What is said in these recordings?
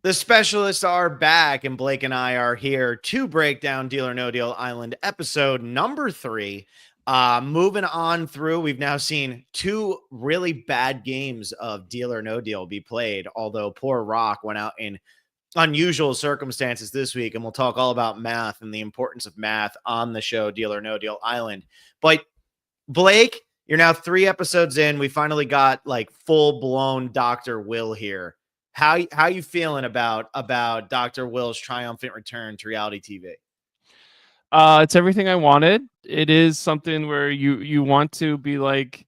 The specialists are back, and Blake and I are here to break down Deal or No Deal Island episode number 3. Moving on through, we've now seen 2 really bad games of Deal or No Deal be played, although poor Rock went out in unusual circumstances this week, and we'll talk all about math and the importance of math on the show Deal or No Deal Island. But Blake, you're now 3 episodes in. We finally got like full-blown Dr. Will here. How you feeling about Dr. Will's triumphant return to reality TV? It's everything I wanted. It is something where you want to be like,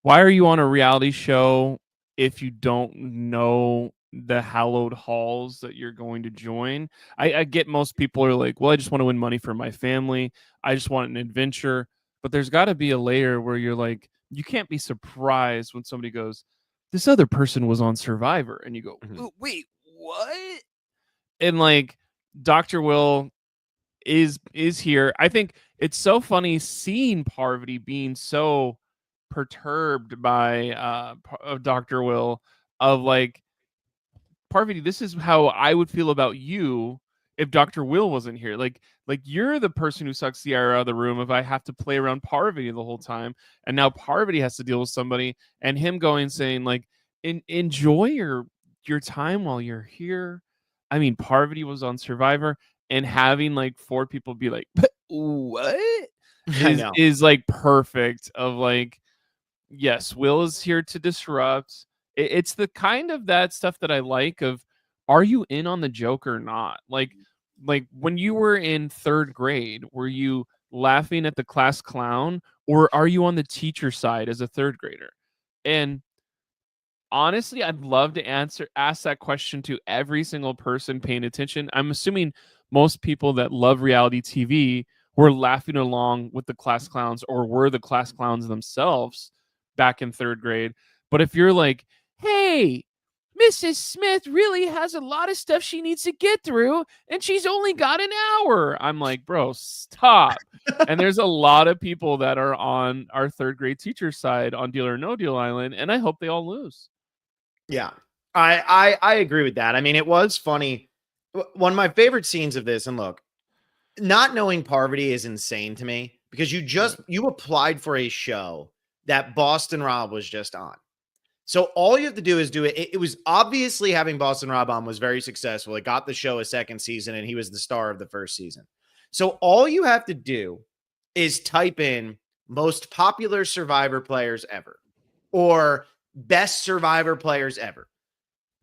why are you on a reality show if you don't know the hallowed halls that you're going to join? I get most people are like, well, I just want to win money for my family. I just want an adventure. But there's got to be a layer where you're like, you can't be surprised when somebody goes, this other person was on Survivor. And you go, Mhm. wait, what? And like, Dr. Will is here. I think it's so funny seeing Parvati being so perturbed by Dr. Will of like, Parvati, this is how I would feel about you if Dr. Will wasn't here. Like you're the person who sucks the air out of the room if I have to play around Parvati the whole time. And now Parvati has to deal with somebody and him going saying like enjoy your time while you're here. I mean, Parvati was on Survivor and having like 4 people be like, what? I Is know. is like perfect of like, yes, Will is here to disrupt. It's the kind of that stuff that I like of, are you in on the joke or not? Like when you were in 3rd grade, were you laughing at the class clown or are you on the teacher side as a 3rd grader? And honestly, I'd love to ask that question to every single person paying attention. I'm assuming most people that love reality TV were laughing along with the class clowns or were the class clowns themselves back in 3rd grade. But if you're like, hey, Mrs. Smith really has a lot of stuff she needs to get through, and she's only got an hour. I'm like, bro, stop. And there's a lot of people that are on our 3rd grade teacher side on Deal or No Deal Island, and I hope they all lose. Yeah. I agree with that. I mean, it was funny. One of my favorite scenes of this, and look, not knowing Parvati is insane to me because Right. you applied for a show that Boston Rob was just on. So all you have to do is do it. It was obviously having Boston Rob on was very successful. It got the show a 2nd season, and he was the star of the 1st season. So all you have to do is type in most popular Survivor players ever or best Survivor players ever.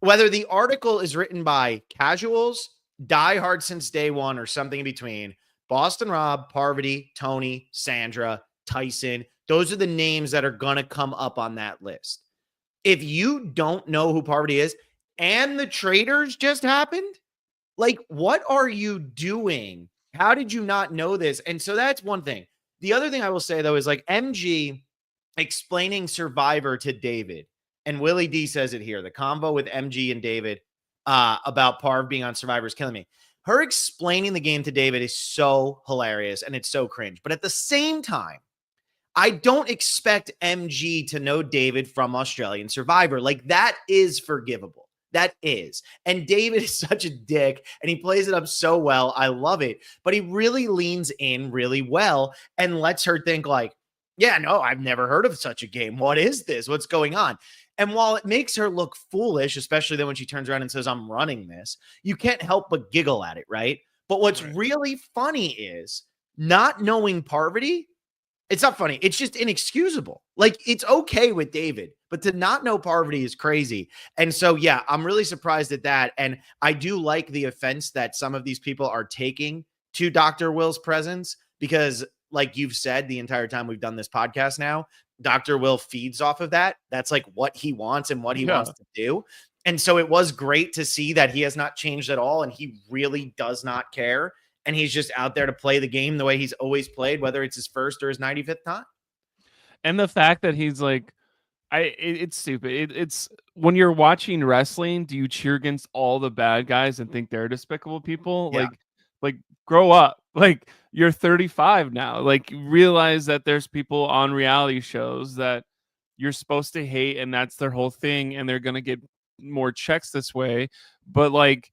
Whether the article is written by casuals, diehard since day one, or something in between, Boston Rob, Parvati, Tony, Sandra, Tyson, those are the names that are going to come up on that list. If you don't know who Parvati is and the traders just happened, like, what are you doing? How did you not know this? And so that's one thing. The other thing I will say, though, is like MG explaining Survivor to David, and Willie D says it here. The convo with MG and David about Parv being on Survivor is killing me. Her explaining the game to David is so hilarious and it's so cringe. But at the same time, I don't expect MG to know David from Australian Survivor. Like, that is forgivable. That is. And David is such a dick and he plays it up so well. I love it. But he really leans in really well and lets her think, like, yeah, no, I've never heard of such a game. What is this? What's going on? And while it makes her look foolish, especially then when she turns around and says, I'm running this, you can't help but giggle at it, right? But what's Right. really funny is not knowing Parvati. It's not funny. It's just inexcusable. Like, it's okay with David, but to not know Parvati is crazy. And so, yeah, I'm really surprised at that. And I do like the offense that some of these people are taking to Dr. Will's presence because, like you've said the entire time we've done this podcast now, Dr. Will feeds off of that. That's like what he wants and what he wants Yeah. to do. And so it was great to see that he has not changed at all and he really does not care and he's just out there to play the game the way he's always played, whether it's his first or his 95th time. And the fact that he's like, it's stupid. It's when you're watching wrestling, do you cheer against all the bad guys and think they're despicable people? Yeah. Like grow up. Like you're 35 now. Like realize that there's people on reality shows that you're supposed to hate and that's their whole thing and they're going to get more checks this way, but like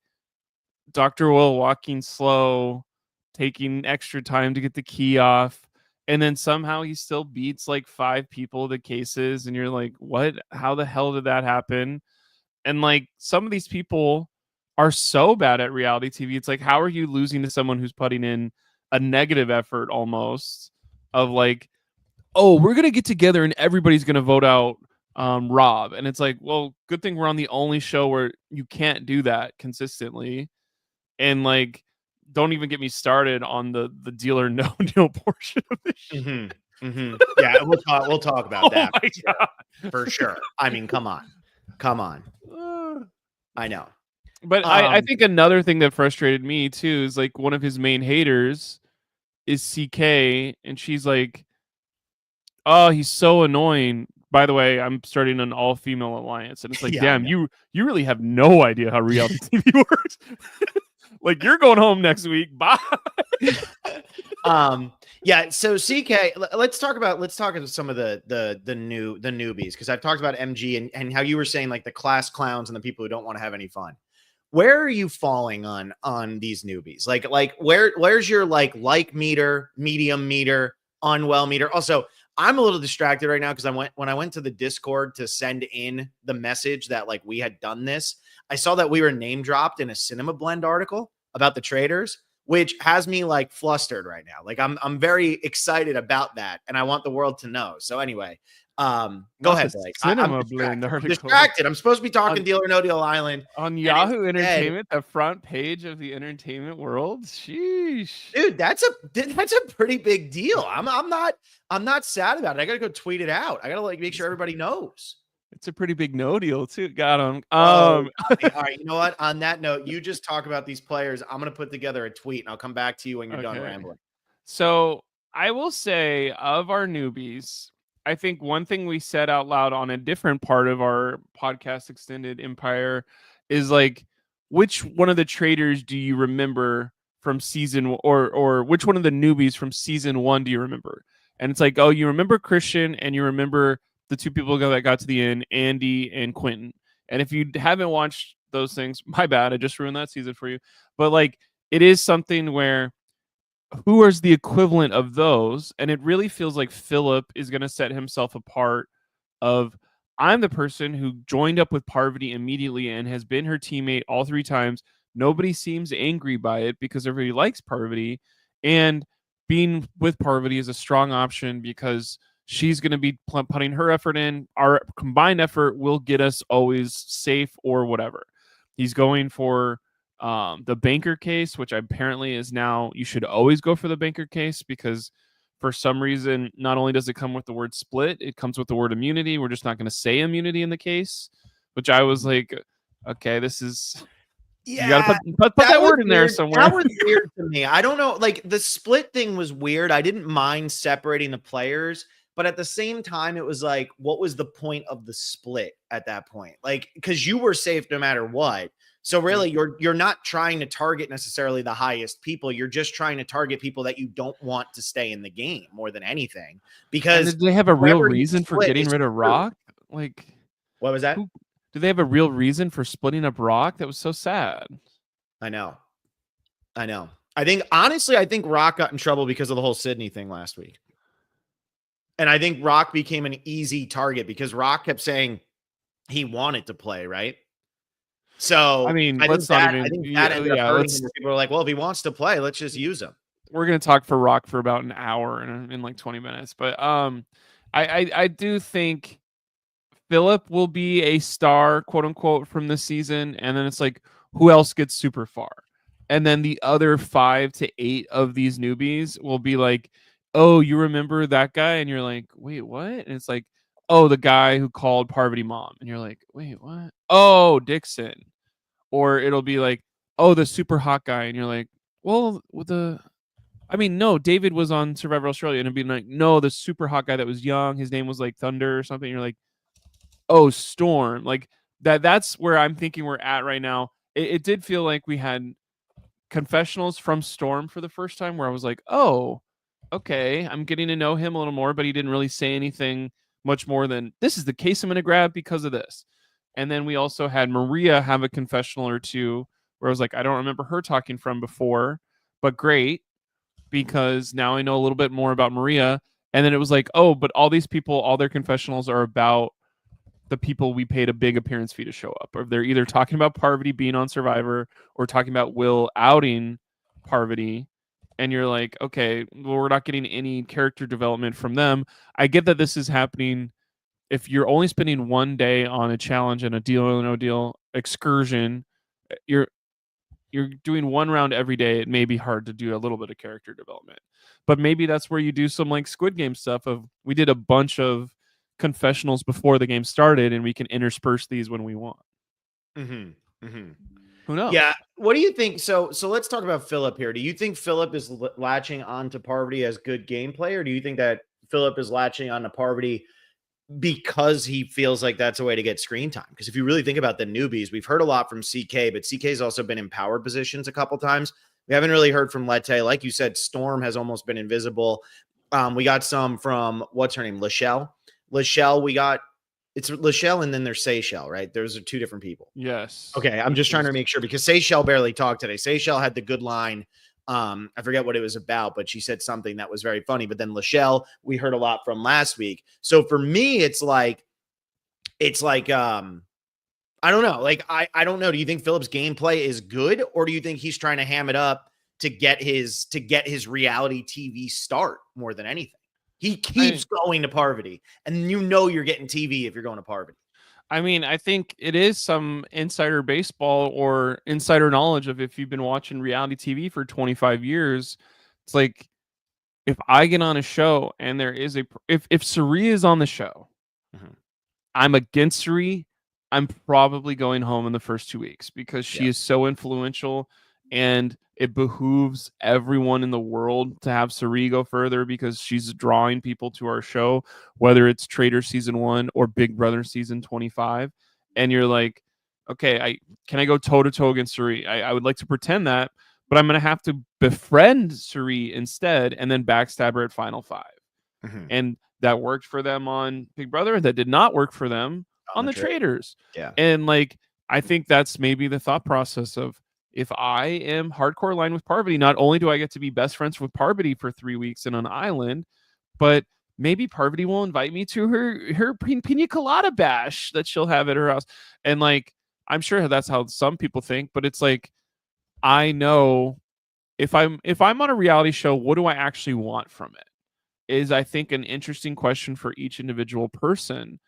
Dr. Will walking slow, taking extra time to get the key off, and then somehow he still beats like 5 people the cases, and you're like, what? How the hell did that happen? And like some of these people are so bad at reality TV. It's like, how are you losing to someone who's putting in a negative effort almost of like, oh, we're gonna get together and everybody's gonna vote out Rob. And it's like, well, good thing we're on the only show where you can't do that consistently. And like, don't even get me started on the deal or no deal portion of this shit. Mm-hmm. Mm-hmm. Yeah, we'll talk about that My God. for sure. I mean, come on. I know. But I think another thing that frustrated me too is like one of his main haters is CK, and she's like, oh, he's so annoying. By the way, I'm starting an all-female alliance. And it's like, Yeah, damn, you really have no idea how reality TV works. Like, you're going home next week. Bye. Yeah, so CK, let's talk about some of the newbies, because I've talked about MG and how you were saying like the class clowns and the people who don't want to have any fun. Where are you falling on these newbies? Like where's your like meter, medium meter, unwell meter? Also, I'm a little distracted right now because when I went to the Discord to send in the message that like we had done this, I saw that we were name dropped in a Cinema Blend article about the traders, which has me like flustered right now. Like I'm very excited about that, and I want the world to know. So anyway, go ahead, Blake. Cinema Blend article. I'm distracted. I'm supposed to be talking Deal or No Deal Island on Yahoo Entertainment, the front page of the entertainment world. Sheesh, dude, that's a pretty big deal. I'm not sad about it. I gotta go tweet it out. I gotta like make sure everybody knows. It's a pretty big no deal too. Got him. All right. You know what? On that note, you just talk about these players. I'm gonna put together a tweet and I'll come back to you when you're done rambling. So I will say, of our newbies, I think one thing we said out loud on a different part of our podcast extended empire is like, which one of the traders do you remember from season, or which one of the newbies from season 1 do you remember? And it's like, oh, you remember Christian and you remember the 2 people that got to the end, Andy and Quentin. And if you haven't watched those things, my bad, I just ruined that season for you. But like, it is something where who is the equivalent of those? And it really feels like Philip is going to set himself apart of, I'm the person who joined up with Parvati immediately and has been her teammate all 3 times. Nobody seems angry by it because everybody likes Parvati, and being with Parvati is a strong option because she's going to be putting her effort in. Our combined effort will get us always safe or whatever. He's going for the banker case, which apparently is now, you should always go for the banker case because for some reason, not only does it come with the word split, it comes with the word immunity. We're just not going to say immunity in the case, which I was like, okay, this is... Yeah, you gotta put that word in there somewhere. That was weird to me. I don't know. Like the split thing was weird. I didn't mind separating the players, but at the same time, it was like, what was the point of the split at that point? Like, because you were safe no matter what. So really, you're not trying to target necessarily the highest people. You're just trying to target people that you don't want to stay in the game more than anything. Because do they have a real reason for getting rid of Rock? Like, what was that? Do they have a real reason for splitting up Rock? That was so sad. I know. I think Rock got in trouble because of the whole Sydney thing last week. And I think Rock became an easy target because Rock kept saying he wanted to play, right? So I mean, People were like, well, if he wants to play, let's just use him. We're gonna talk for Rock for about an hour in like 20 minutes. But I do think Philip will be a star, quote unquote, from this season. And then it's like, who else gets super far? And then the other 5 to 8 of these newbies will be like, oh, you remember that guy? And you're like, wait, what? And it's like, oh, the guy who called Parvati mom. And you're like, wait, what? Oh, Dixon. Or it'll be like, oh, the super hot guy. And you're like, well, no, David was on Survivor Australia. And it'd be like, no, the super hot guy that was young. His name was like Thunder or something. And you're like, oh, Storm. Like that's where I'm thinking we're at right now. It did feel like we had confessionals from Storm for the first time where I was like, oh, okay, I'm getting to know him a little more, but he didn't really say anything much more than, this is the case I'm going to grab because of this. And then we also had Maria have a confessional or two where I was like, I don't remember her talking from before, but great, because now I know a little bit more about Maria. And then it was like, oh, but all these people, all their confessionals are about the people we paid a big appearance fee to show up. Or they're either talking about Parvati being on Survivor or talking about Will outing Parvati. And you're like, okay, well, we're not getting any character development from them. I get that this is happening if you're only spending one day on a challenge and a deal or no deal excursion. You're doing one round every day. It may be hard to do a little bit of character development, but maybe that's where you do some like Squid Game stuff. Of we did a bunch of confessionals before the game started, and we can intersperse these when we want. Mm-hmm. Mm-hmm. Who knows? Yeah. What do you think? So let's talk about Philip here. Do you think Philip is latching on to Parvati as good gameplay, or do you think that Philip is latching on to Parvati because he feels like that's a way to get screen time? Because if you really think about the newbies, we've heard a lot from CK, but CK's also been in power positions a couple times. We haven't really heard from Lette. Like you said, Storm has almost been invisible. We got some from, what's her name? Lachelle. We got, it's Lachelle and then there's Seychelle, right? Those are two different people. Yes. Okay, I'm just trying to make sure, because Seychelle barely talked today. Seychelle had the good line. I forget what it was about, but she said something that was very funny. But then Lachelle, we heard a lot from last week. So for me, it's like, I don't know. Like, I don't know. Do you think Philip's gameplay is good, or do you think he's trying to ham it up to get his reality TV start more than anything? He keeps going to Parvati, and you know you're getting TV if you're going to Parvati. I mean, I think it is some insider baseball or insider knowledge of, if you've been watching reality TV for 25 years, it's like, if I get on a show and there is if Suri is on the show, Mhm. I'm against Suri. I'm probably going home in the first 2 weeks because she Yeah. is so influential, and it behooves everyone in the world to have Suri go further because she's drawing people to our show, whether it's Trader season 1 or Big Brother season 25. And you're like, okay, can I go toe to toe against Suri? I would like to pretend that, but I'm going to have to befriend Suri instead and then backstab her at Final Five. Mhm. And that worked for them on Big Brother. That did not work for them on the Traders. Yeah. And like, I think that's maybe the thought process of, if I am hardcore aligned with Parvati, not only do I get to be best friends with Parvati for 3 weeks in an island, but maybe Parvati will invite me to her pina colada bash that she'll have at her house. And like, I'm sure that's how some people think, but it's like, I know if I'm on a reality show, what do I actually want from it? Is, I think, an interesting question for each individual person.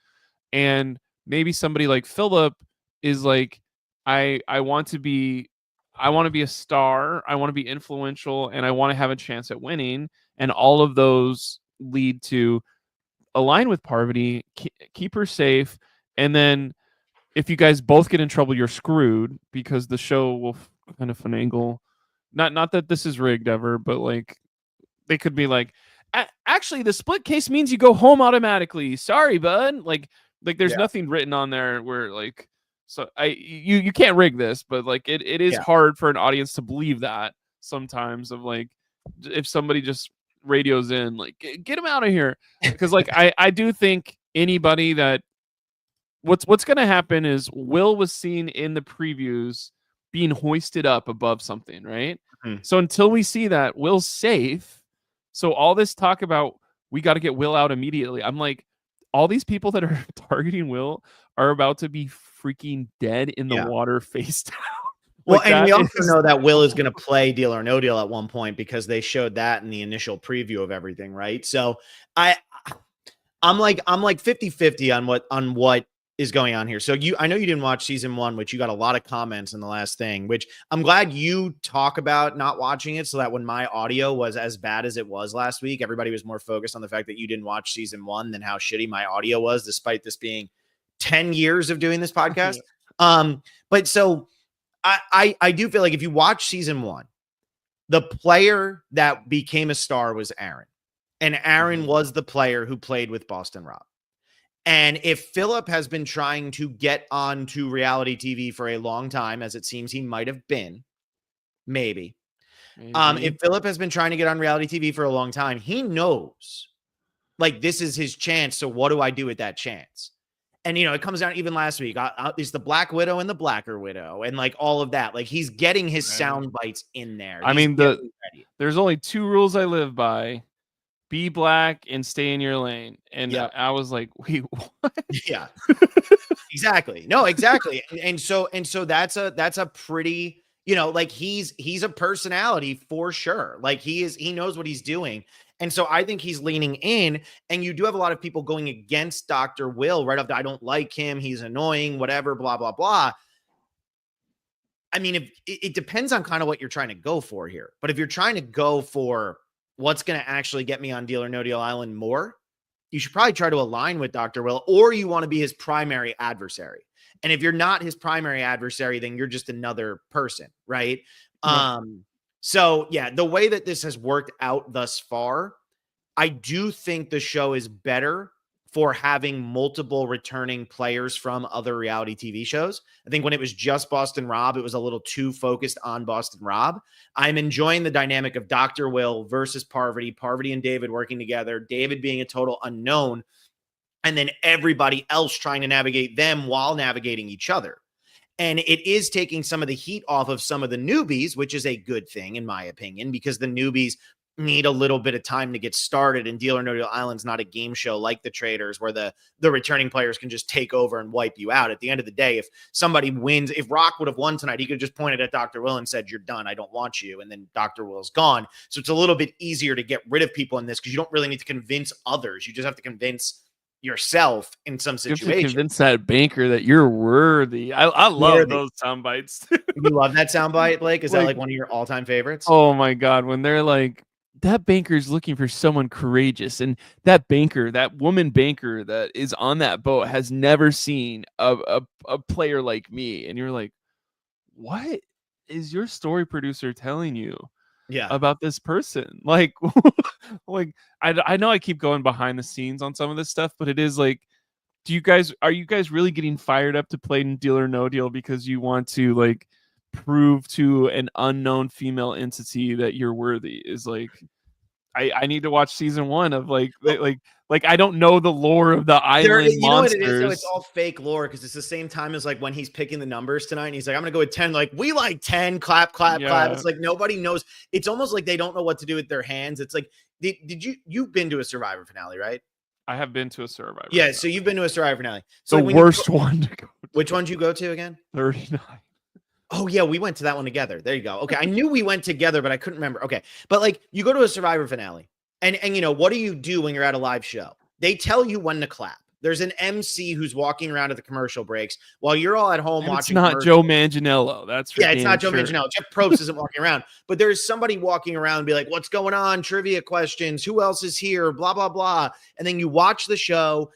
And maybe somebody like Philip is like, I want to be a star, I want to be influential, and I want to have a chance at winning. And all of those lead to align with Parvati, keep her safe, and then if you guys both get in trouble, you're screwed because the show will kind of finagle. Not that this is rigged ever, but like, they could be like, actually, the split case means you go home automatically. Sorry, bud. Like there's Yeah. nothing written on there where like, so you can't rig this, but like it is Yeah. hard for an audience to believe that sometimes, of like, if somebody just radios in like, get him out of here. Because like, I do think anybody that, what's going to happen is Will was seen in the previews being hoisted up above something, right? Mhm. So until we see that, Will's safe. So all this talk about, we got to get Will out immediately, I'm like, all these people that are targeting Will are about to be freaking dead in the Yeah. water face down. Well, Like, and we that also is know that Will is going to play Deal or No Deal at one point because they showed that in the initial preview of everything, right? So I I'm like 50-50 on what is going on here. So I know you didn't watch season 1, which you got a lot of comments in the last thing, which I'm glad you talk about not watching it, so that when my audio was as bad as it was last week, everybody was more focused on the fact that you didn't watch season 1 than how shitty my audio was, despite this being 10 years of doing this podcast. But so I do feel like if you watch season 1, the player that became a star was Aaron. And Aaron was the player who played with Boston Rob. And if Philip has been trying to get onto reality TV for a long time, as it seems he might have been, maybe. If Philip has been trying to get on reality TV for a long time, he knows, like, this is his chance. So what do I do with that chance? And, it comes down even last week. It's the Black Widow and the Blacker Widow and like all of that. Like he's getting his sound bites in there. I He's mean, getting ready. there's only 2 rules I live by: be black and stay in your lane. And I was like, wait, what? Yeah, exactly. No, exactly. And so that's a pretty, like he's a personality for sure. Like he knows what he's doing. And so I think he's leaning in, and you do have a lot of people going against Dr. Will right off I don't like him. He's annoying, whatever, blah, blah, blah. I mean, if it depends on kind of what you're trying to go for here, but if you're trying to go for what's going to actually get me on Deal or No Deal Island more, you should probably try to align with Dr. Will, or you want to be his primary adversary. And if you're not his primary adversary, then you're just another person, right? Yeah. So yeah, the way that this has worked out thus far, I do think the show is better for having multiple returning players from other reality TV shows. I think when it was just Boston Rob, it was a little too focused on Boston Rob. I'm enjoying the dynamic of Dr. Will versus Parvati and David working together, David being a total unknown, and then everybody else trying to navigate them while navigating each other. And it is taking some of the heat off of some of the newbies, which is a good thing, in my opinion, because the newbies need a little bit of time to get started. And Deal or No Deal Island's not a game show like The Traders where the returning players can just take over and wipe you out. At the end of the day, if somebody wins, if Rock would have won tonight, he could have just pointed at Dr. Will and said, "You're done. I don't want you." And then Dr. Will's gone. So it's a little bit easier to get rid of people in this because you don't really need to convince others. You just have to convince yourself in some situation. Convince that banker that you're worthy. I love those sound bites. You love that soundbite, Blake? Is that like one of your all-time favorites? Oh my God. When they're like, that banker is looking for someone courageous, and that banker, that woman banker that is on that boat has never seen a player like me. And you're like, what is your story producer telling you about this person? Like, like I know I keep going behind the scenes on some of this stuff, but it is like, are you guys really getting fired up to play Deal or No Deal because you want to like prove to an unknown female entity that you're worthy? Is like, I need to watch season 1 of like I don't know the lore of the island monsters. You know what it is though? It's all fake lore because it's the same time as like when he's picking the numbers tonight and he's like, I'm gonna go with 10. Like, we like 10, clap, clap, clap. It's like nobody knows. It's almost like they don't know what to do with their hands. It's like, you've been to a Survivor finale, right? I have been to a Survivor. Yeah, so you've been to a Survivor finale. So the worst one to go to. Which one did you go to again? 39. Oh yeah, we went to that one together. There you go. Okay, I knew we went together, but I couldn't remember. Okay, but like you go to a Survivor finale, and what do you do when you're at a live show? They tell you when to clap. There's an MC who's walking around at the commercial breaks while you're all at home watching. It's not Joe Manganiello. That's for it's not Joe Manganiello. Jeff Probst isn't walking around, but there's somebody walking around and be like, "What's going on? Trivia questions. Who else is here? Blah blah blah." And then you watch the show.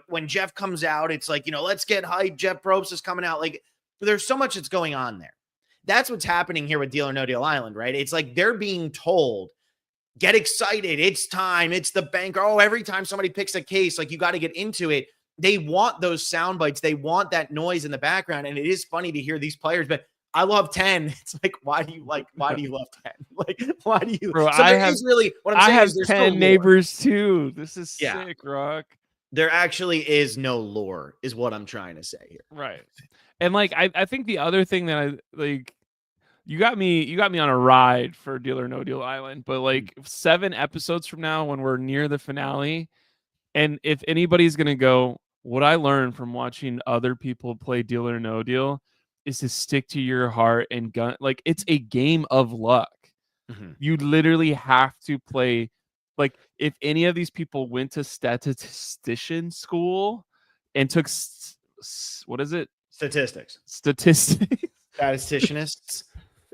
When Jeff comes out, it's like, let's get hyped. Jeff Probst is coming out. Like, there's so much that's going on there. That's what's happening here with Deal or No Deal Island, right? It's like they're being told, get excited. It's time. It's the banker. Oh, every time somebody picks a case, like you got to get into it. They want those sound bites. They want that noise in the background. And it is funny to hear these players, but I love 10. It's like, why do you love 10? Like, why do you? Bro, so there is really, what I'm saying have is there's 10 neighbors too. This is sick, Rock. There actually is no lore, is what I'm trying to say here. Right. And like, I think the other thing that I like, you got me on a ride for Deal or No Deal Island, but like 7 episodes from now, when we're near the finale, and if anybody's going to go, what I learned from watching other people play Deal or No Deal is to stick to your heart and gun. Like, it's a game of luck. Mm-hmm. You literally have to play. Like, if any of these people went to statistician school and took what is it? Statistics. Statisticianists.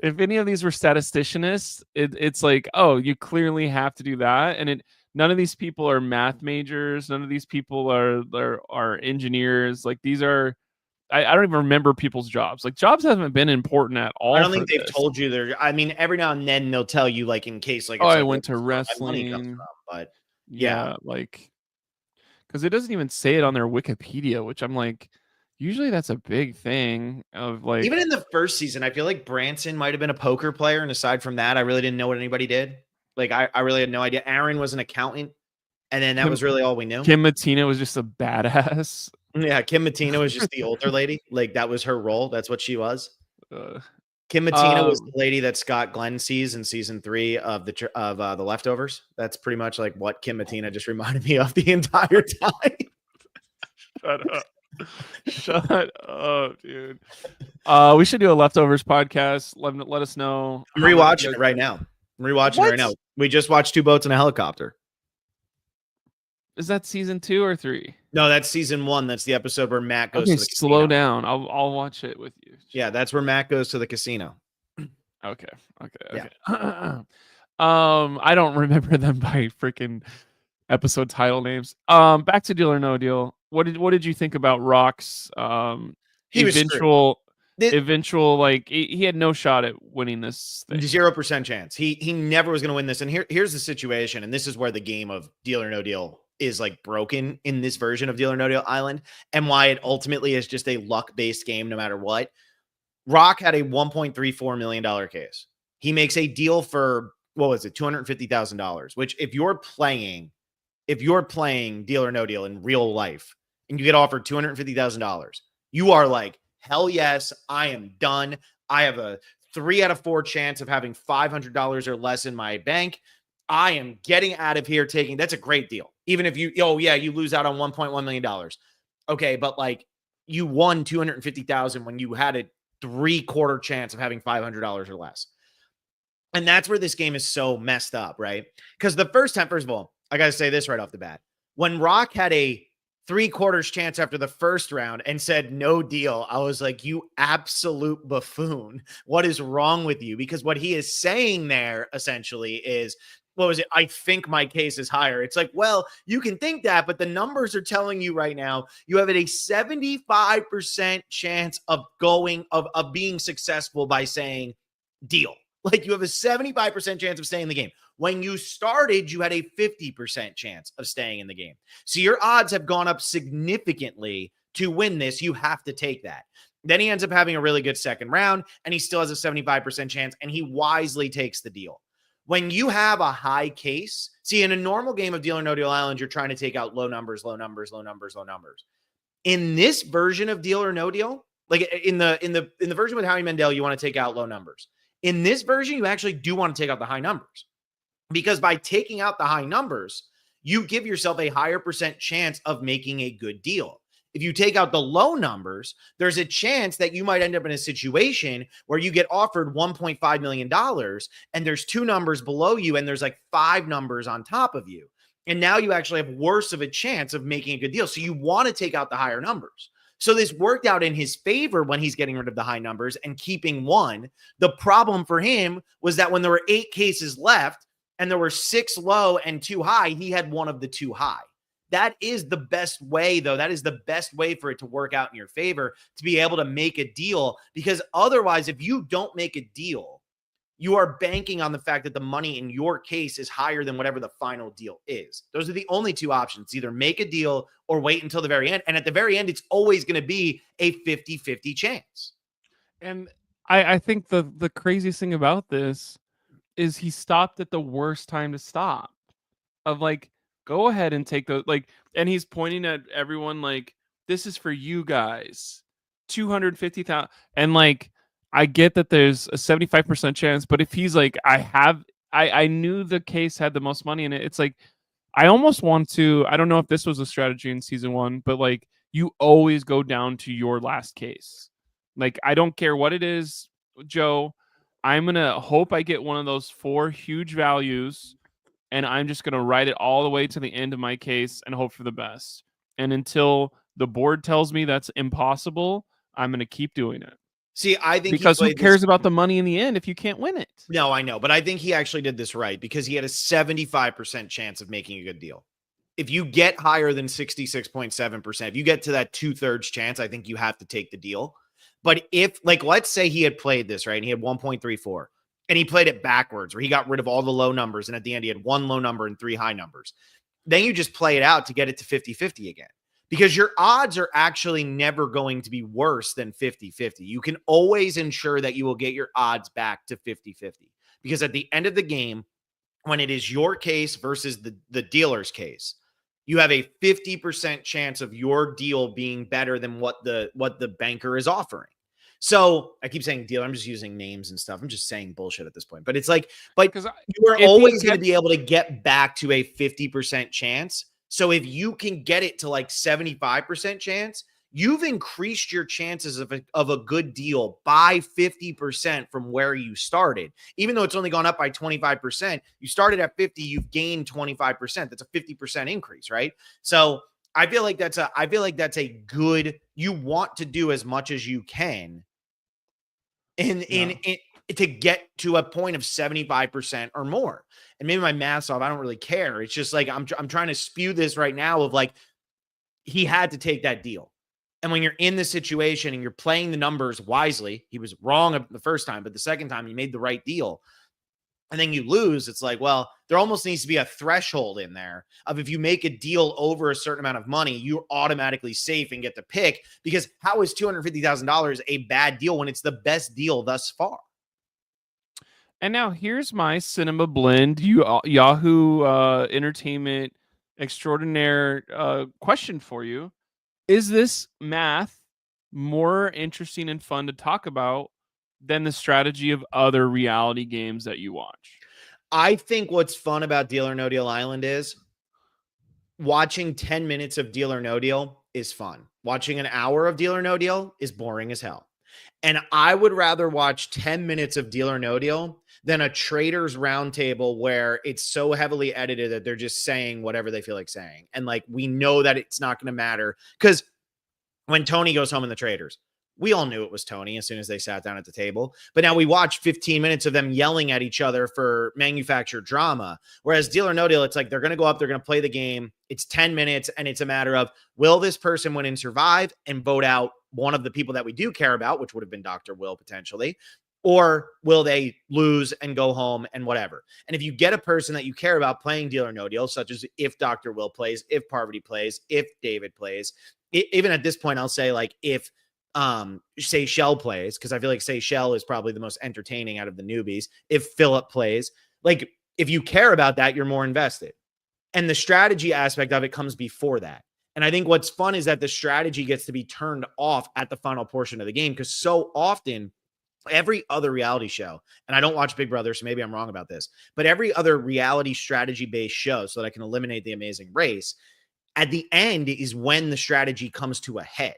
If any of these were statisticianists, it's like, oh, you clearly have to do that. And none of these people are math majors. None of these people are engineers. Like, these are, I don't even remember people's jobs. Like, jobs haven't been important at all. I don't think they've told you I mean, every now and then they'll tell you, like, in case, like, I went to wrestling. But yeah, like, because it doesn't even say it on their Wikipedia, which I'm like, usually that's a big thing of like. Even in the first season, I feel like Branson might have been a poker player. And aside from that, I really didn't know what anybody did. Like, I really had no idea. Aaron was an accountant. And then that was really all we knew. Kim Mattina was just a badass. Yeah, Kim Mattina was just the older lady. Like, that was her role. That's what she was. Uh, Kim Mattina was the um, lady that Scott Glenn sees in season 3 of the Leftovers. That's pretty much like what Kim Mattina just reminded me of the entire time. Shut up. Shut up, dude. We should do a leftovers podcast. Let us know I'm how much you rewatching guys it right like. now. I'm rewatching it right now. What We just watched Two Boats and a Helicopter. is that? Season 2 or 3? No, that's season 1. That's the episode where Matt goes Okay, to the slow casino. down. I'll watch it with you. Yeah, that's where Matt goes to the casino. Okay. Yeah. I don't remember them by freaking episode title names. Back to Deal or No Deal. What did you think about Rock's He was screwed. eventual like he had no shot at winning this thing. 0% chance. He never was going to win this. And here's the situation, and this is where the game of Deal or No Deal is like broken in this version of Deal or No Deal Island, and why it ultimately is just a luck-based game no matter what. Rock had a $1.34 million case. He makes a deal for, what was it, $250,000, which if you're playing Deal or No Deal in real life and you get offered $250,000, you are like, hell yes, I am done. I have a 3 out of 4 chance of having $500 or less in my bank. I am getting out of here that's a great deal. Even if you lose out on $1.1 million. Okay, but like you won $250,000 when you had a 3/4 chance of having $500 or less. And that's where this game is so messed up, right? Because the first time, first of all, I got to say this right off the bat. When Rock had a 3/4 chance after the first round and said no deal, I was like, you absolute buffoon. What is wrong with you? Because what he is saying there essentially is, what was it? I think my case is higher. It's like, well, you can think that, but the numbers are telling you right now, you have a 75% chance of being successful by saying deal. Like, you have a 75% chance of staying in the game. When you started, you had a 50% chance of staying in the game. So your odds have gone up significantly to win this. You have to take that. Then he ends up having a really good second round, and he still has a 75% chance, and he wisely takes the deal. When you have a high case, see, in a normal game of Deal or No Deal Island, you're trying to take out low numbers, low numbers, low numbers, low numbers. In this version of Deal or No Deal, like in the version with Howie Mandel, you want to take out low numbers. In this version, you actually do want to take out the high numbers, because by taking out the high numbers, you give yourself a higher percent chance of making a good deal. If you take out the low numbers, there's a chance that you might end up in a situation where you get offered $1.5 million and there's 2 numbers below you and there's like 5 numbers on top of you. And now you actually have worse of a chance of making a good deal. So you want to take out the higher numbers. So this worked out in his favor when he's getting rid of the high numbers and keeping 1. The problem for him was that when there were 8 cases left and there were 6 low and 2 high, he had 1 of the 2 high. That is the best way, though. That is the best way for it to work out in your favor, to be able to make a deal. Because otherwise, if you don't make a deal, you are banking on the fact that the money in your case is higher than whatever the final deal is. Those are the only 2 options. Either make a deal or wait until the very end. And at the very end, it's always going to be a 50-50 chance. And I think the craziest thing about this is he stopped at the worst time to stop. Of like, go ahead and take those, like, and he's pointing at everyone like, this is for you guys. 250,000. And like, I get that there's a 75% chance, but if he's like, I knew the case had the most money in it. It's like, I almost want to, I don't know if this was a strategy in season 1, but like, you always go down to your last case. Like, I don't care what it is, Joe. I'm going to hope I get one of those 4 huge values, and I'm just going to write it all the way to the end of my case and hope for the best. And until the board tells me that's impossible, I'm going to keep doing it. See, I think because who cares about the money in the end if you can't win it? No, I know, but I think he actually did this right, because he had a 75% chance of making a good deal. If you get higher than 66.7%, if you get to that 2/3 chance, I think you have to take the deal. But if, like, let's say he had played this, right, and he had 1.34, and he played it backwards, where he got rid of all the low numbers, and at the end he had 1 low number and 3 high numbers, then you just play it out to get it to 50-50 again. Because your odds are actually never going to be worse than 50-50. You can always ensure that you will get your odds back to 50-50. Because at the end of the game, when it is your case versus the dealer's case, you have a 50% chance of your deal being better than what the banker is offering. So I keep saying deal. I'm just using names and stuff. I'm just saying bullshit at this point. But it's like, but you are always going to be able to get back to a 50% chance. So if you can get it to like 75% chance, you've increased your chances of a good deal by 50% from where you started. Even though it's only gone up by 25%, you started at 50, you've gained 25%. That's a 50% increase, right? So I feel like that's a good, you want to do as much as you can in to get to a point of 75% or more. And maybe my math's off. I don't really care. It's just like I'm trying to spew this right now of like, he had to take that deal. And when you're in the situation and you're playing the numbers wisely, he was wrong the first time, but the second time he made the right deal. And then you lose. It's like, well, there almost needs to be a threshold in there of if you make a deal over a certain amount of money, you're automatically safe and get the pick. Because how is $250,000 a bad deal when it's the best deal thus far? And now here's my cinema blend, Yahoo Entertainment extraordinaire question for you. Is this math more interesting and fun to talk about than the strategy of other reality games that you watch? I think what's fun about Deal or No Deal Island is watching 10 minutes of Deal or No Deal is fun. Watching an hour of Deal or No Deal is boring as hell. And I would rather watch 10 minutes of Deal or No Deal than a traders roundtable where it's so heavily edited that they're just saying whatever they feel like saying. And like, we know that it's not going to matter because when Tony goes home in the traders, we all knew it was Tony as soon as they sat down at the table. But now we watched 15 minutes of them yelling at each other for manufactured drama. Whereas Deal or No Deal, it's like they're going to go up, they're going to play the game. It's 10 minutes, and it's a matter of, will this person win and survive and vote out one of the people that we do care about, which would have been Dr. Will potentially, or will they lose and go home and whatever? And if you get a person that you care about playing Deal or No Deal, such as if Dr. Will plays, if Parvati plays, if David plays, even at this point, I'll say like if Seychelle plays, because I feel like Seychelle is probably the most entertaining out of the newbies. If Philip plays, like if you care about that, you're more invested. And the strategy aspect of it comes before that. And I think what's fun is that the strategy gets to be turned off at the final portion of the game, because so often every other reality show, and I don't watch Big Brother, so maybe I'm wrong about this, but every other reality strategy-based show, so that I can eliminate the Amazing Race, at the end is when the strategy comes to a head.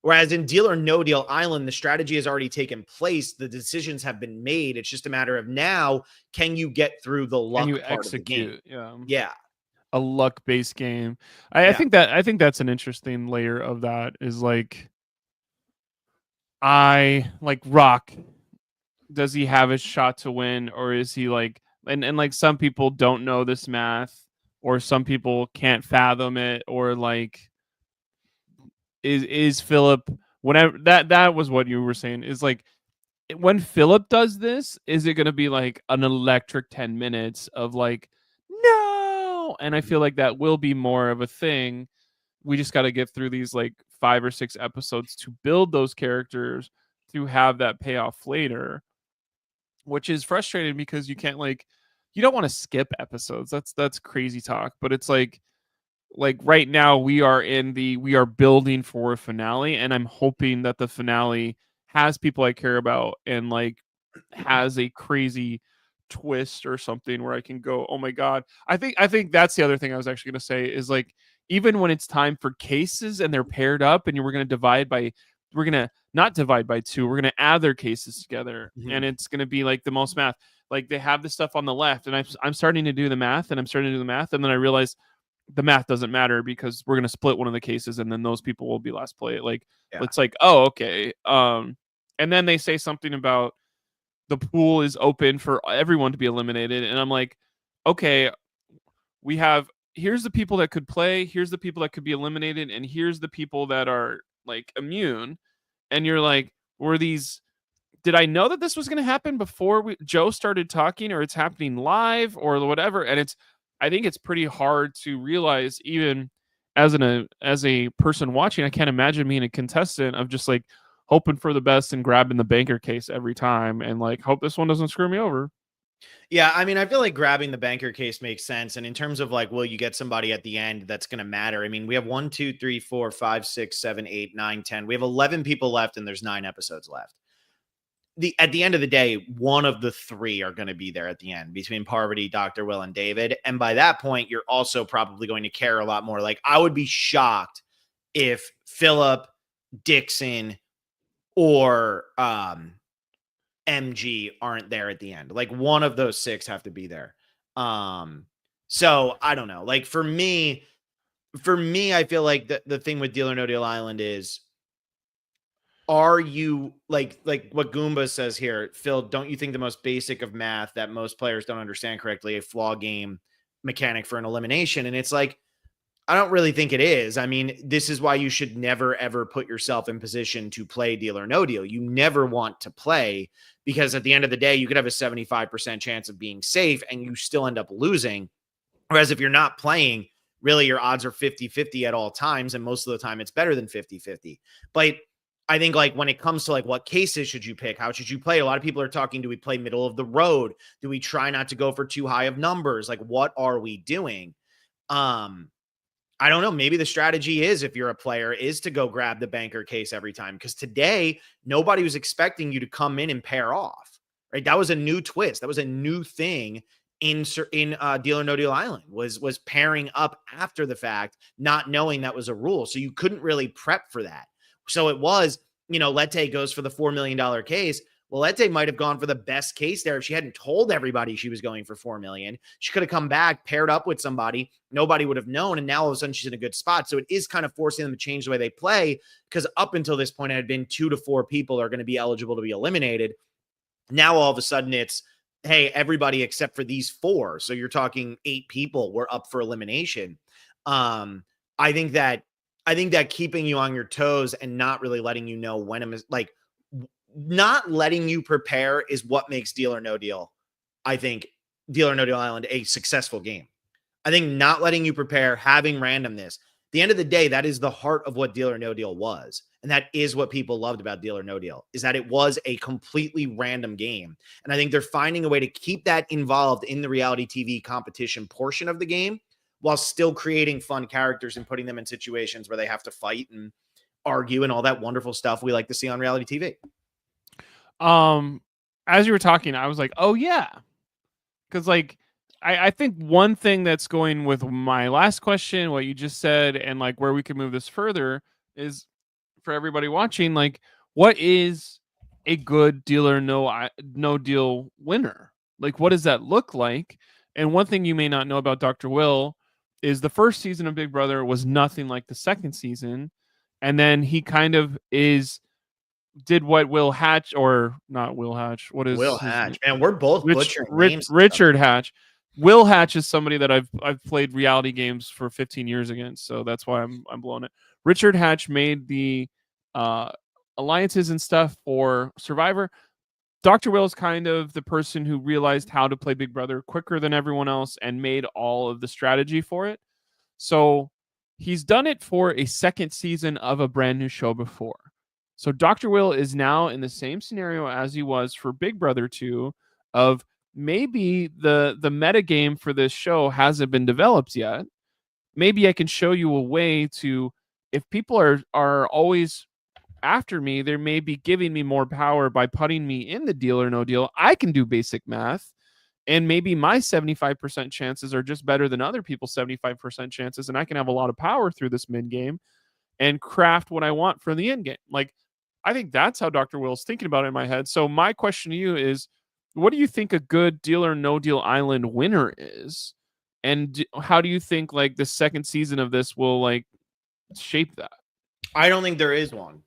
Whereas in Deal or No Deal Island, the strategy has already taken place. The decisions have been made. It's just a matter of now, can you get through the luck part execute, of the game? Yeah. A luck-based game. I think that's an interesting layer of that is like Rock. Does he have a shot to win, or is he like and like some people don't know this math, or some people can't fathom it, or like is Philip, whenever that was what you were saying, is like when Philip does this, is it going to be like an electric 10 minutes of like, no? And I feel like that will be more of a thing. We just got to get through these like 5 or 6 episodes to build those characters to have that payoff later, which is frustrating because you can't you don't want to skip episodes. That's crazy talk, but it's like right now we are building for a finale, and I'm hoping that the finale has people I care about and like has a crazy twist or something where I can go, oh my god. I think that's the other thing I was actually going to say is like, even when it's time for cases and they're paired up and we're going to not divide by 2, we're going to add their cases together, and it's going to be like the most math. Like they have the stuff on the left, and I'm starting to do the math, and then I realize the math doesn't matter because we're going to split one of the cases, and then those people will be last play. It's like, oh, okay. And then they say something about the pool is open for everyone to be eliminated. And I'm like, okay, here's the people that could play. Here's the people that could be eliminated. And here's the people that are like immune. And you're like, did I know that this was going to happen before Joe started talking, or it's happening live or whatever? And I think it's pretty hard to realize, even as a person watching. I can't imagine being a contestant of just like hoping for the best and grabbing the banker case every time and like hope this one doesn't screw me over. Yeah, I mean, I feel like grabbing the banker case makes sense. And in terms of like, will you get somebody at the end that's going to matter? I mean, we have 1, 2, 3, 4, 5, 6, 7, 8, 9, 10. We have 11 people left, and there's 9 episodes left. At the end of the day, one of the 3 are going to be there at the end between Parvati, Dr. Will, and David. And by that point, you're also probably going to care a lot more. Like, I would be shocked if Philip, Dixon, or MG aren't there at the end. Like, one of those 6 have to be there. So I don't know. Like, for me, I feel like the thing with Deal or No Deal Island is, are you like what Goomba says here, Phil, don't you think the most basic of math that most players don't understand correctly, a flaw game mechanic for an elimination? And it's like, I don't really think it is. I mean, this is why you should never, ever put yourself in position to play Deal or No Deal. You never want to play, because at the end of the day, you could have a 75% chance of being safe and you still end up losing. Whereas if you're not playing, really your odds are 50-50 at all times. And most of the time it's better than 50-50. But I think like when it comes to like what cases should you pick, how should you play? A lot of people are talking, do we play middle of the road? Do we try not to go for too high of numbers? Like, what are we doing? I don't know. Maybe the strategy is, if you're a player, is to go grab the banker case every time. Because today, nobody was expecting you to come in and pair off, right? That was a new twist. That was a new thing in Deal or No Deal Island, was pairing up after the fact, not knowing that was a rule. So you couldn't really prep for that. So it was, Lete goes for the $4 million case. Well, Lete might have gone for the best case there if she hadn't told everybody she was going for 4 million. She could have come back, paired up with somebody. Nobody would have known. And now all of a sudden she's in a good spot. So it is kind of forcing them to change the way they play, because up until this point, it had been 2 to 4 people are going to be eligible to be eliminated. Now all of a sudden it's, hey, everybody except for these 4. So you're talking 8 people were up for elimination. I think that keeping you on your toes and not really letting you know when it is, like, not letting you prepare is what makes Deal or No Deal, I think, Deal or No Deal Island a successful game. I think not letting you prepare, having randomness, at the end of the day, that is the heart of what Deal or No Deal was. And that is what people loved about Deal or No Deal, is that it was a completely random game. And I think they're finding a way to keep that involved in the reality TV competition portion of the game, while still creating fun characters and putting them in situations where they have to fight and argue and all that wonderful stuff we like to see on reality TV. As you were talking, I was like, oh yeah. Cause like, I think one thing that's going with my last question, what you just said, and like where we could move this further is, for everybody watching, like, what is a good Deal or No Deal winner? Like, what does that look like? And one thing you may not know about Dr. Will is the first season of Big Brother was nothing like the second season. And then he kind of did what Will Hatch, or not Will Hatch. What is Will his Hatch? name? Man, we're both butchering names. Richard Hatch. Will Hatch is somebody that I've played reality games for 15 years against, so that's why I'm blowing it. Richard Hatch made the alliances and stuff for Survivor. Dr. Will is kind of the person who realized how to play Big Brother quicker than everyone else and made all of the strategy for it. So he's done it for a second season of a brand new show before. So Dr. Will is now in the same scenario as he was for Big Brother 2, of maybe the meta game for this show hasn't been developed yet. Maybe I can show you a way to, if people are always after me, they may be giving me more power by putting me in the Deal or No Deal. I can do basic math, and maybe my 75% chances are just better than other people's 75% chances, and I can have a lot of power through this mid game and craft what I want for the end game. Like, I think that's how Dr. Will's thinking about it in my head. So my question to you is, what do you think a good Deal or No Deal Island winner is? And how do you think like the second season of this will like shape that? I don't think there is one.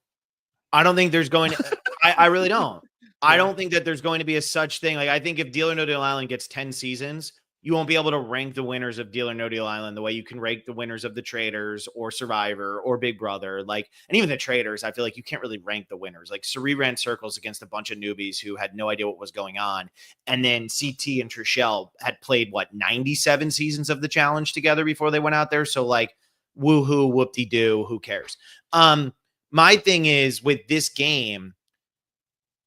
I don't think there's going to, I really don't. I don't think that there's going to be a such thing. Like, I think if Deal or No Deal Island gets 10 seasons, you won't be able to rank the winners of Deal or No Deal Island the way you can rank the winners of The Traders or Survivor or Big Brother. Like, and even The Traders, I feel like you can't really rank the winners. Like, Suri ran circles against a bunch of newbies who had no idea what was going on. And then CT and Trishelle had played, 97 seasons of the challenge together before they went out there. So, like, woohoo, whoop-de-doo, who cares? My thing is, with this game,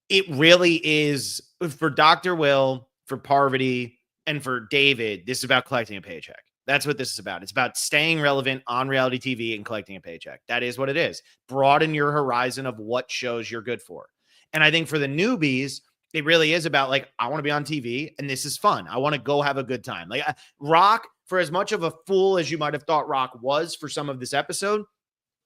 it really is for Dr. Will for Parvati, and for David, this is about collecting a paycheck. That's what this is about. It's about staying relevant on reality TV and collecting a paycheck. That is what it is. Broaden your horizon of what shows you're good for. And I think for the newbies, it really is about like, I want to be on TV and this is fun. I want to go have a good time. Like Rock, for as much of a fool as you might have thought Rock was for some of this episode,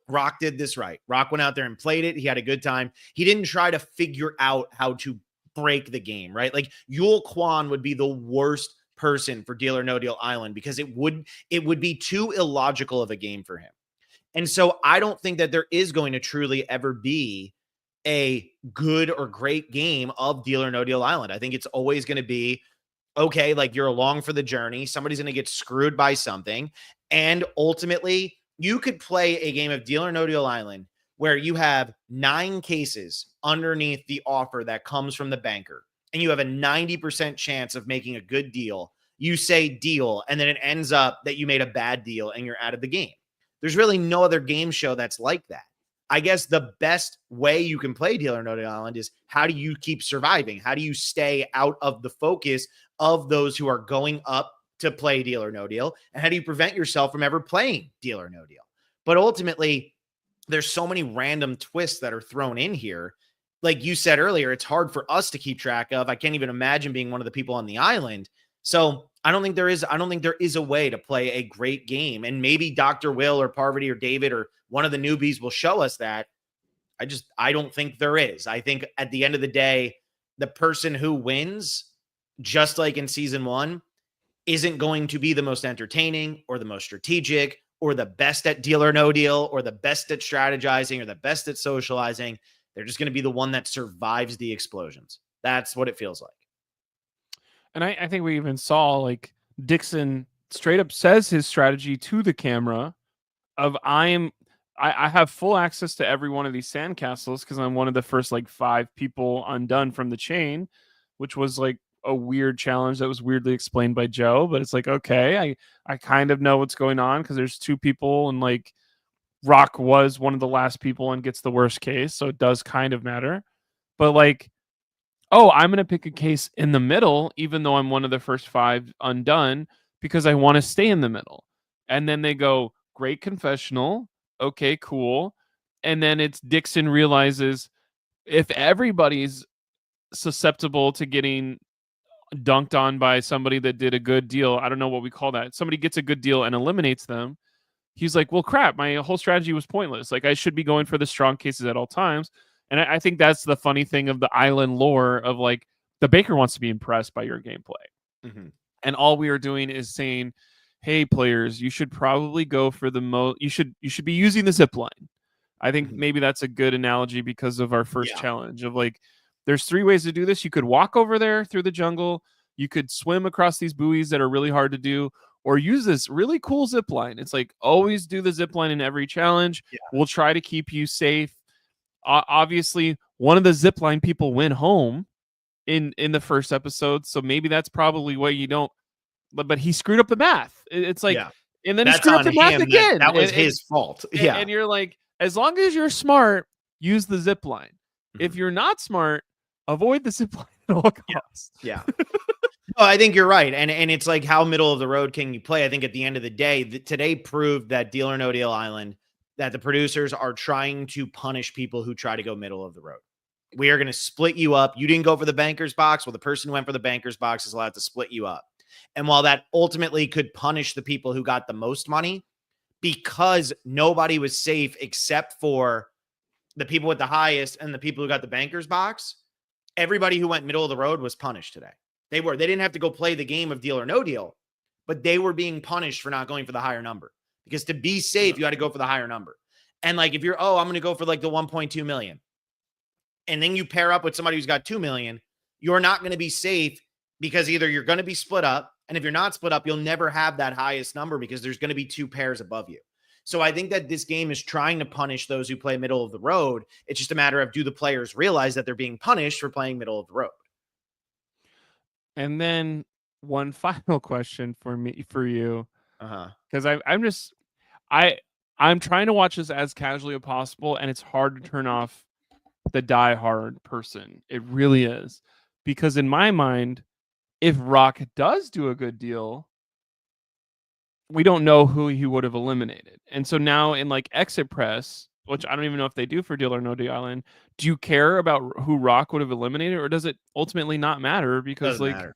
Rock did this right. Rock went out there and played it. He had a good time. He didn't try to figure out how to break the game, right? Like Yul Kwan would be the worst person for Deal or No Deal Island because it would be too illogical of a game for him. And so I don't think that there is going to truly ever be a good or great game of Deal or No Deal Island. I think it's always going to be, okay, like you're along for the journey. Somebody's going to get screwed by something. And ultimately, you could play a game of Deal or No Deal Island where you have 9 cases underneath the offer that comes from the banker, and you have a 90% chance of making a good deal. You say deal, and then it ends up that you made a bad deal and you're out of the game. There's really no other game show that's like that. I guess the best way you can play Deal or No Deal Island is how do you keep surviving? How do you stay out of the focus of those who are going up to play Deal or No Deal? And how do you prevent yourself from ever playing Deal or No Deal? But ultimately, there's so many random twists that are thrown in here. Like you said earlier, it's hard for us to keep track of. I can't even imagine being one of the people on the island. So I don't think there is a way to play a great game. And maybe Dr. Will or Parvati or David or one of the newbies will show us that. I don't think there is. I think at the end of the day, the person who wins, just like in season 1, isn't going to be the most entertaining or the most strategic or the best at Deal or No Deal or the best at strategizing or the best at socializing. They're just going to be the one that survives the explosions. That's what it feels like. And I think we even saw like Dixon straight up says his strategy to the camera of I have full access to every one of these sandcastles because I'm one of the first like 5 people undone from the chain, which was like a weird challenge that was weirdly explained by Joe. But it's like, okay, I kind of know what's going on because there's 2 people and like Rock was one of the last people and gets the worst case. So it does kind of matter. But like, oh, I'm going to pick a case in the middle, even though I'm one of the first 5 undone because I want to stay in the middle. And then they go, great confessional. Okay, cool. And then it's Dixon realizes if everybody's susceptible to getting dunked on by somebody that did a good deal, I don't know what we call that. Somebody gets a good deal and eliminates them. He's like, well, crap, my whole strategy was pointless. Like I should be going for the strong cases at all times. And I think that's the funny thing of the island lore of like the Baker wants to be impressed by your gameplay. Mm-hmm. And all we are doing is saying, hey, players, you should probably go for the most, you should be using the zip line. I think maybe that's a good analogy because of our first challenge of like, there's 3 ways to do this. You could walk over there through the jungle. You could swim across these buoys that are really hard to do, or use this really cool zip line. It's like always do the zip line in every challenge. Yeah. We'll try to keep you safe. Obviously, one of the zip line people went home in the first episode, so maybe that's probably why you don't. But he screwed up the math. It's like, and then he screwed up the math again. That was his fault. Yeah, and you're like, as long as you're smart, use the zip line. Mm-hmm. If you're not smart, avoid the zip line at all costs. Yeah. No, I think you're right. And it's like, how middle of the road can you play? I think at the end of the day, today proved that Deal or No Deal Island, that the producers are trying to punish people who try to go middle of the road. We are going to split you up. You didn't go for the banker's box. Well, the person who went for the banker's box is allowed to split you up. And while that ultimately could punish the people who got the most money, because nobody was safe except for the people with the highest and the people who got the banker's box, everybody who went middle of the road was punished today. They didn't have to go play the game of Deal or No Deal, but they were being punished for not going for the higher number. Because to be safe, you got to go for the higher number. And like, if you're, I'm going to go for like the 1.2 million. And then you pair up with somebody who's got 2 million, you're not going to be safe because either you're going to be split up. And if you're not split up, you'll never have that highest number because there's going to be 2 pairs above you. So I think that this game is trying to punish those who play middle of the road. It's just a matter of, do the players realize that they're being punished for playing middle of the road? And then one final question for you. Because I'm trying to watch this as casually as possible, and it's hard to turn off the die-hard person. It really is. Because in my mind, if Rock does do a good deal, we don't know who he would have eliminated. And so now in like exit press, which I don't even know if they do for Deal or No Deal Island, do you care about who Rock would have eliminated, or does it ultimately not matter? Because Doesn't like, matter.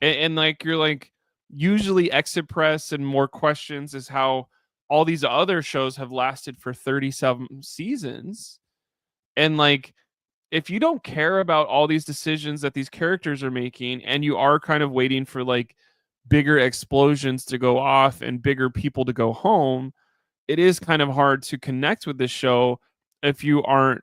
and like you're like, usually exit press and more questions is how all these other shows have lasted for 37 seasons. And like, if you don't care about all these decisions that these characters are making, and you are kind of waiting for like bigger explosions to go off and bigger people to go home, it is kind of hard to connect with this show if you aren't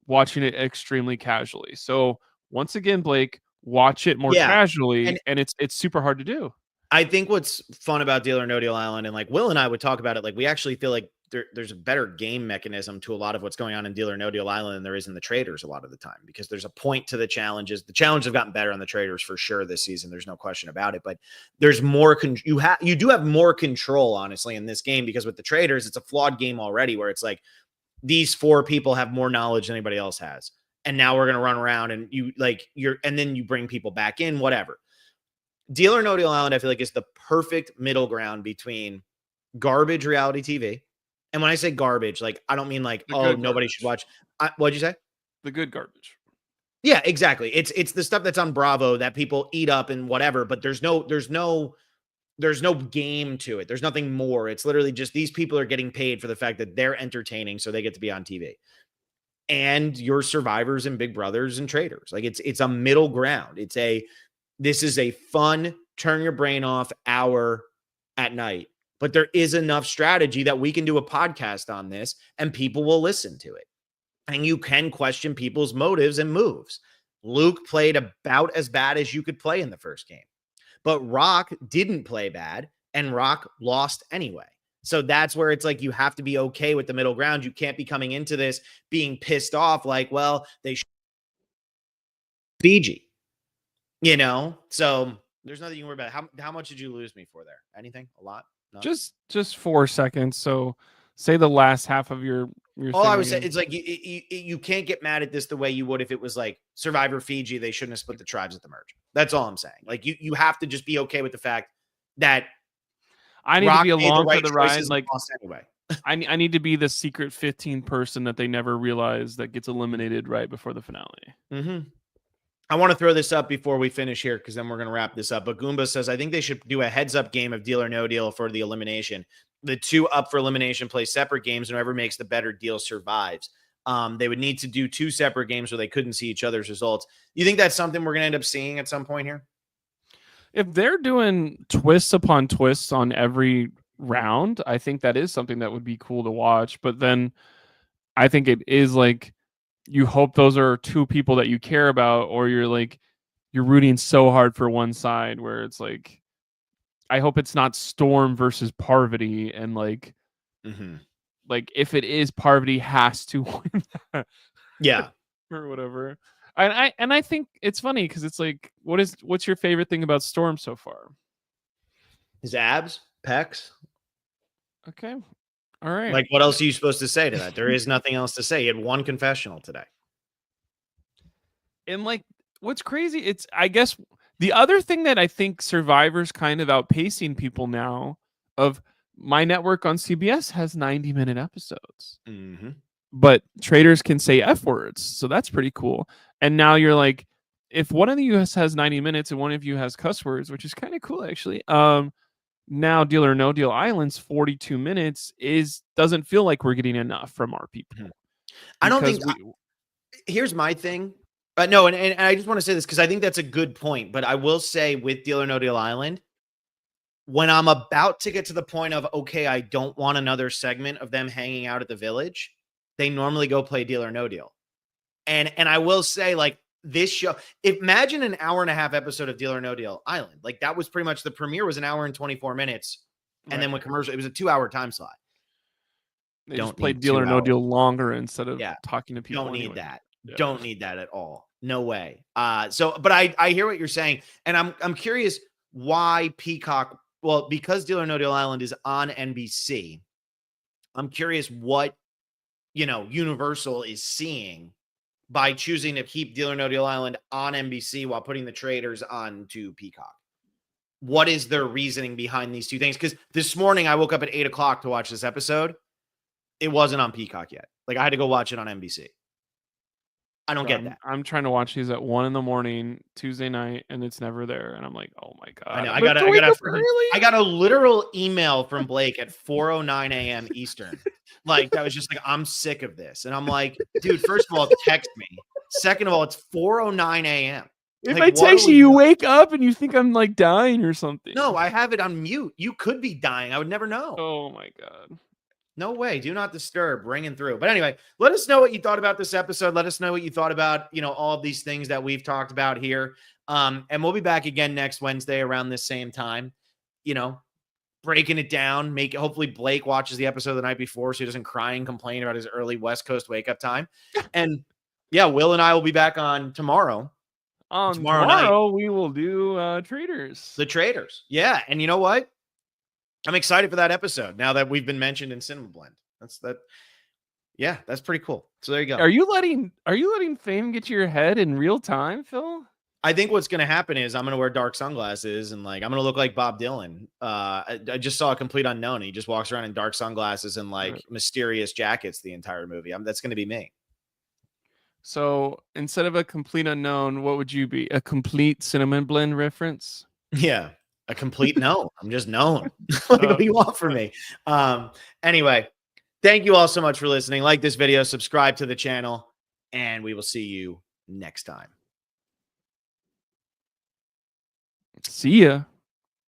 watching it extremely casually. So once again, Blake, watch it more Yeah. casually, And and it's super hard to do. I think what's fun about Deal or No Deal Island, and like Will and I would talk about it, like we actually feel like there's a better game mechanism to a lot of what's going on in Deal or No Deal Island than there is in the traders a lot of the time, because there's a point to the challenges. The challenges have gotten better on the traders for sure this season. There's no question about it, but there's more, you do have more control, honestly, in this game, because with the traders, it's a flawed game already where it's like these 4 people have more knowledge than anybody else has. And now we're going to run around and and then you bring people back in, whatever. Deal or No Deal Island, I feel like, is the perfect middle ground between garbage reality TV. And when I say garbage, like, I don't mean like, The oh, good nobody should garbage. watch. What'd you say? The good garbage. Yeah, exactly. It's the stuff that's on Bravo that people eat up and whatever, but there's no game to it. There's nothing more. It's literally just these people are getting paid for the fact that they're entertaining, so they get to be on TV. And your survivors and Big Brothers and traders. Like it's a middle ground. This is a fun, turn your brain off hour at night. But there is enough strategy that we can do a podcast on this and people will listen to it. And you can question people's motives and moves. Luke played about as bad as you could play in the first game. But Rock didn't play bad, and Rock lost anyway. So that's where it's like you have to be okay with the middle ground. You can't be coming into this being pissed off like, well, they should Fiji. So there's nothing you can worry about. How much did you lose me for there? Anything? A lot? No. Just 4 seconds. So say the last half of your All thing I would say, again. it's like you can't get mad at this the way you would if it was like Survivor Fiji. They shouldn't have split the tribes at the merge. That's all I'm saying. Like you have to just be okay with the fact that I need to Rock be made the along for right the ride. choices and Like lost anyway. I need to be the secret 15 person that they never realize that gets eliminated right before the finale. Mm-hmm. I want to throw this up before we finish here, because then we're going to wrap this up. But Goomba says, I think they should do a heads-up game of Deal or No Deal for the elimination. The 2 up for elimination play separate games, and whoever makes the better deal survives. They would need to do 2 separate games where they couldn't see each other's results. You think that's something we're going to end up seeing at some point here? If they're doing twists upon twists on every round, I think that is something that would be cool to watch. But then I think it is like you hope those are 2 people that you care about, or you're rooting so hard for one side where it's like, I hope it's not Storm versus Parvati, and like if it is, Parvati has to win that. Yeah. Or whatever. I think it's funny because it's like, what's your favorite thing about Storm so far? His abs, pecs. Okay. All right. Like, what else are you supposed to say to that? There is nothing else to say. He had 1 confessional today. And like, what's crazy, it's, I guess, the other thing that I think Survivor's kind of outpacing people now, of my network on CBS has 90-minute episodes. Mm-hmm. But traders can say F words. So that's pretty cool. And now you're like, if one of you has 90 minutes and one of you has cuss words, which is kind of cool, actually. Now Deal or No Deal Island's 42 minutes doesn't feel like we're getting enough from our people. I don't think here's my thing. No, and I just want to say this because I think that's a good point. But I will say, with Deal or No Deal Island, when I'm about to get to the point of, okay, I don't want another segment of them hanging out at the village, they normally go play Deal or No Deal. And I will say, like, this show, imagine an hour and a half episode of Deal or No Deal Island. Like, that was pretty much, the premiere was an hour and 24 minutes. And then with commercial, it was a 2-hour time slot. They just played Deal or No Deal longer instead of talking to people. Don't need that. Yeah. Don't need that at all. No way. But I hear what you're saying. And I'm curious why Peacock, well, because Deal or No Deal Island is on NBC, I'm curious what, Universal is seeing by choosing to keep Deal or No Deal Island on NBC while putting the Traitors onto Peacock? What is their reasoning behind these two things? Because this morning I woke up at 8 o'clock to watch this episode. It wasn't on Peacock yet. Like, I had to go watch it on NBC. I don't get that. I'm trying to watch these at 1 a.m. Tuesday night, and it's never there. And I'm like, oh my I god, know. I have to wake up early. I got a literal email from Blake at 4:09 a.m. Eastern. Like, that was just like, I'm sick of this. And I'm like, dude, first of all, text me. Second of all, it's 4:09 a.m. If Like, I text you, you wake up and you think I'm like dying or something. No, I have it on mute. You could be dying. I would never know. Oh my god. No way. Do not disturb. Ringing through. But anyway, let us know what you thought about this episode. Let us know what you thought about, all of these things that we've talked about here. And we'll be back again next Wednesday around this same time, breaking it down. Hopefully Blake watches the episode the night before so he doesn't cry and complain about his early West Coast wake up time. And yeah, Will and I will be back on tomorrow. Tomorrow night, we will do Traitors. The Traitors. Yeah. And you know what? I'm excited for that episode now that we've been mentioned in Cinema Blend. Yeah, that's pretty cool. So there you go. Are you letting fame get to your head in real time, Phil? I think what's going to happen is I'm going to wear dark sunglasses and I'm going to look like Bob Dylan. I just saw A Complete Unknown. He just walks around in dark sunglasses and mysterious jackets the entire movie. That's going to be me. So instead of A Complete Unknown, what would you be? A complete Cinnamon Blend reference? Yeah. A complete no. I'm just known. What do you want from me? Anyway, thank you all so much for listening. Like this video, subscribe to the channel, and we will see you next time. See ya.